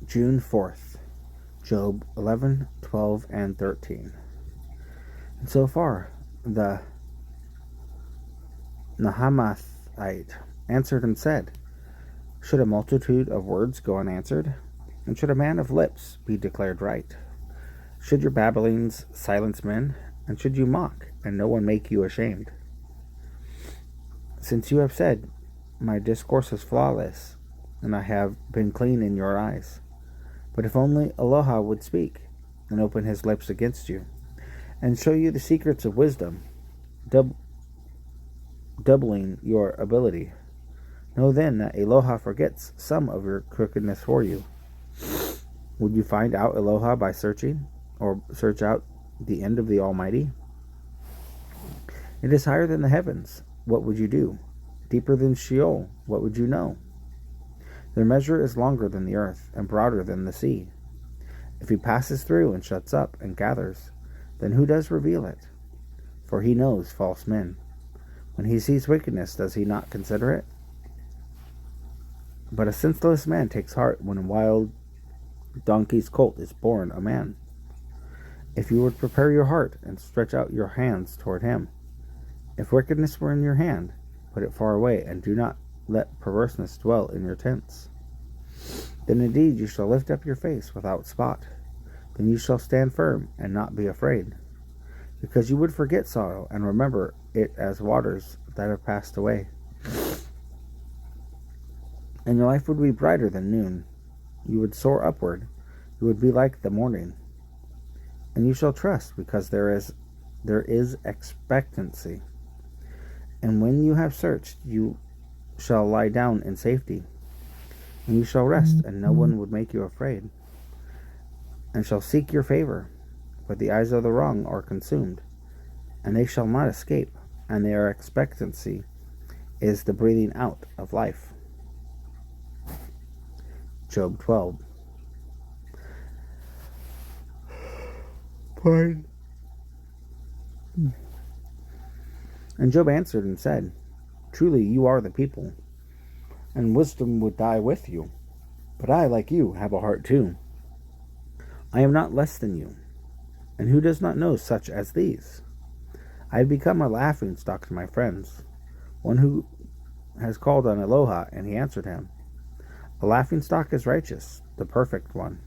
June 4th, Job 11, 12, and 13. And so far, the Nahamathite answered and said, should a multitude of words go unanswered? And should a man of lips be declared right? Should your babblings silence men? And should you mock, and no one make you ashamed? Since you have said, my discourse is flawless, and I have been clean in your eyes. But if only Eloha would speak, and open his lips against you, and show you the secrets of wisdom, doubling your ability. Know then that Eloha forgets some of your crookedness for you. Would you find out Eloha by searching, or search out the end of the Almighty? It is higher than the heavens. What would you do? Deeper than Sheol. What would you know? Their measure is longer than the earth, and broader than the sea. If he passes through and shuts up and gathers, then who does reveal it? For he knows false men. When he sees wickedness, does he not consider it? But a senseless man takes heart when a wild donkey's colt is born a man. If you would prepare your heart and stretch out your hands toward him, if wickedness were in your hand, put it far away, and do not let perverseness dwell in your tents. Then indeed you shall lift up your face without spot. Then you shall stand firm and not be afraid, because you would forget sorrow and remember it as waters that have passed away. And your life would be brighter than noon. You would soar upward. You would be like the morning. And you shall trust, because there is expectancy. And when you have searched, you shall lie down in safety. And you shall rest, and no one would make you afraid. And shall seek your favor. But the eyes of the wrong are consumed, and they shall not escape, and their expectancy is the breathing out of life. Job 12. Pardon. And Job answered and said, truly you are the people, and wisdom would die with you. But I, like you, have a heart too. I am not less than you, and who does not know such as these? I have become a laughingstock to my friends, one who has called on Eloha, and he answered him. A laughingstock is righteous, the perfect one.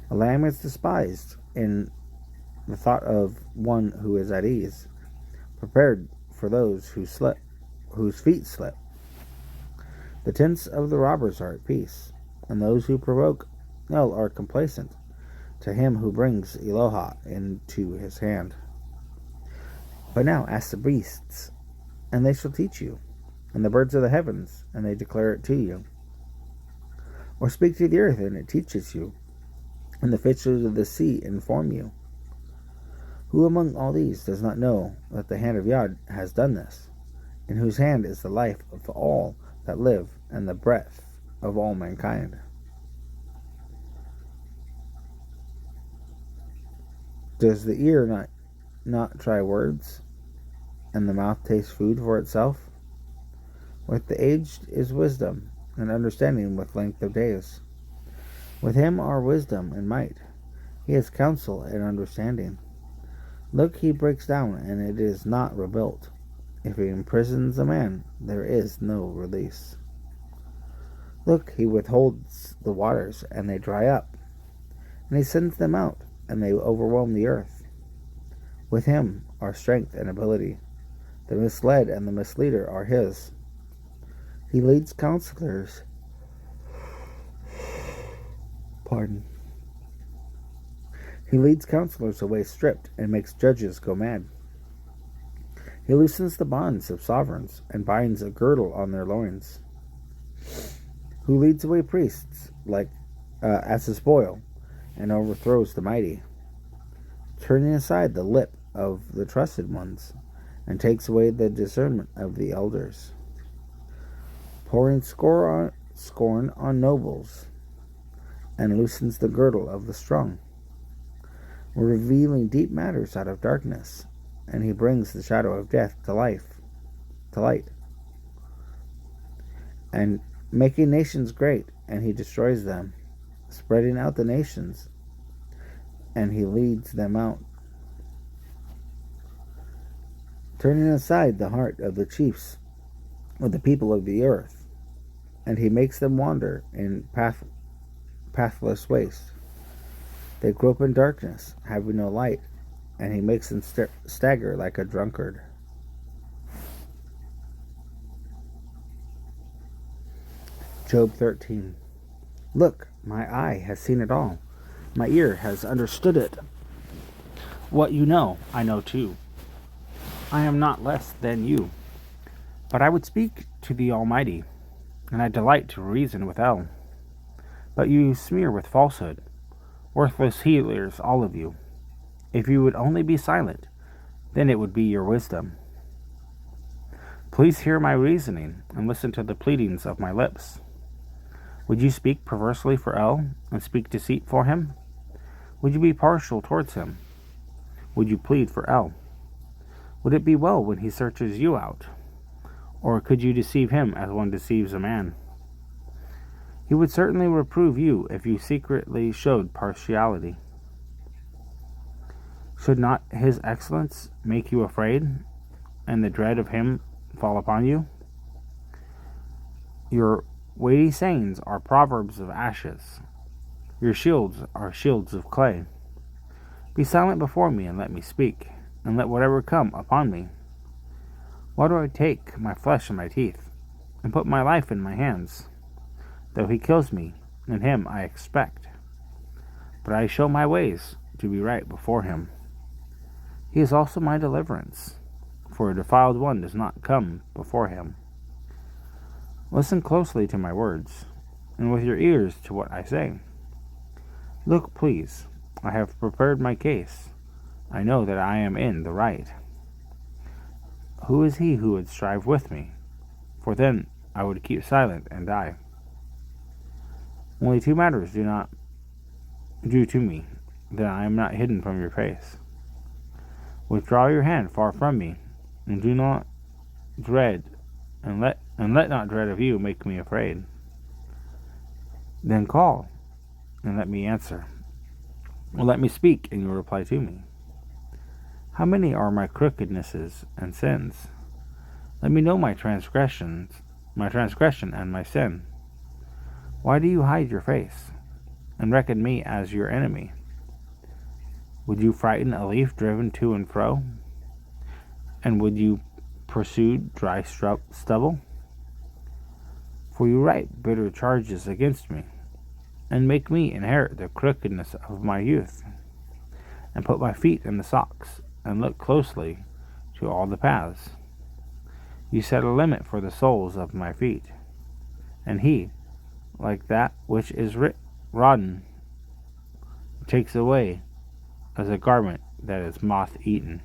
A lamb is despised in the thought of one who is at ease, prepared for those whose feet slip. The tents of the robbers are at peace, and those who provoke ill are complacent to him who brings Eloha into his hand. But now ask the beasts, and they shall teach you, and the birds of the heavens, and they declare it to you. Or speak to the earth, and it teaches you, and the fishes of the sea inform you. Who among all these does not know that the hand of Yod has done this, in whose hand is the life of all that live, and the breath of all mankind? Does the ear not try words, and the mouth taste food for itself? With the aged is wisdom, and understanding with length of days. With him are wisdom and might. He has counsel and understanding. Look, he breaks down, and it is not rebuilt. If he imprisons a man, there is no release. Look, he withholds the waters, and they dry up. And he sends them out, and they overwhelm the earth. With him are strength and ability. The misled and the misleader are his. He leads counselors. He leads counselors away stripped, and makes judges go mad. He loosens the bonds of sovereigns, and binds a girdle on their loins. Who leads away priests as a spoil, and overthrows the mighty, turning aside the lip of the trusted ones, and takes away the discernment of the elders, pouring scorn on nobles, and loosens the girdle of the strong, revealing deep matters out of darkness, and he brings the shadow of death to light, and making nations great, and he destroys them. spreading out the nations, and he leads them out, turning aside the heart of the chiefs of the people of the earth, and he makes them wander in pathless waste. They grope in darkness, having no light, and he makes them stagger like a drunkard. Job 13. Look, my eye has seen it all. My ear has understood it. What you know, I know too. I am not less than you. But I would speak to the Almighty, and I delight to reason with El. But you smear with falsehood, worthless healers, all of you. If you would only be silent, then it would be your wisdom. Please hear my reasoning, and listen to the pleadings of my lips. Would you speak perversely for El, and speak deceit for him? Would you be partial towards him? Would you plead for El? Would it be well when he searches you out? Or could you deceive him as one deceives a man? He would certainly reprove you if you secretly showed partiality. Should not his excellence make you afraid, and the dread of him fall upon you? Your weighty sayings are proverbs of ashes. Your shields are shields of clay. Be silent before me, and let me speak, and let whatever come upon me. Why do I take my flesh in my teeth, and put my life in my hands? Though he kills me, in him I expect. But I show my ways to be right before him. He is also my deliverance, for a defiled one does not come before him. Listen closely to my words, and with your ears to what I say. Look, please, I have prepared my case. I know that I am in the right. Who is he who would strive with me? For then I would keep silent and die. Only two matters do not do to me, that I am not hidden from your face. Withdraw your hand far from me, and do not dread, and let not dread of you make me afraid. Then call, and let me answer, or let me speak, and you will reply to me. How many are my crookednesses and sins? Let me know my transgression and my sin. Why do you hide your face, and reckon me as your enemy? Would you frighten a leaf driven to and fro? And would you pursue dry stubble? For you write bitter charges against me, and make me inherit the crookedness of my youth, and put my feet in the stocks, and look closely to all the paths. You set a limit for the soles of my feet, and he, like that which is rodden, takes away as a garment that is moth-eaten.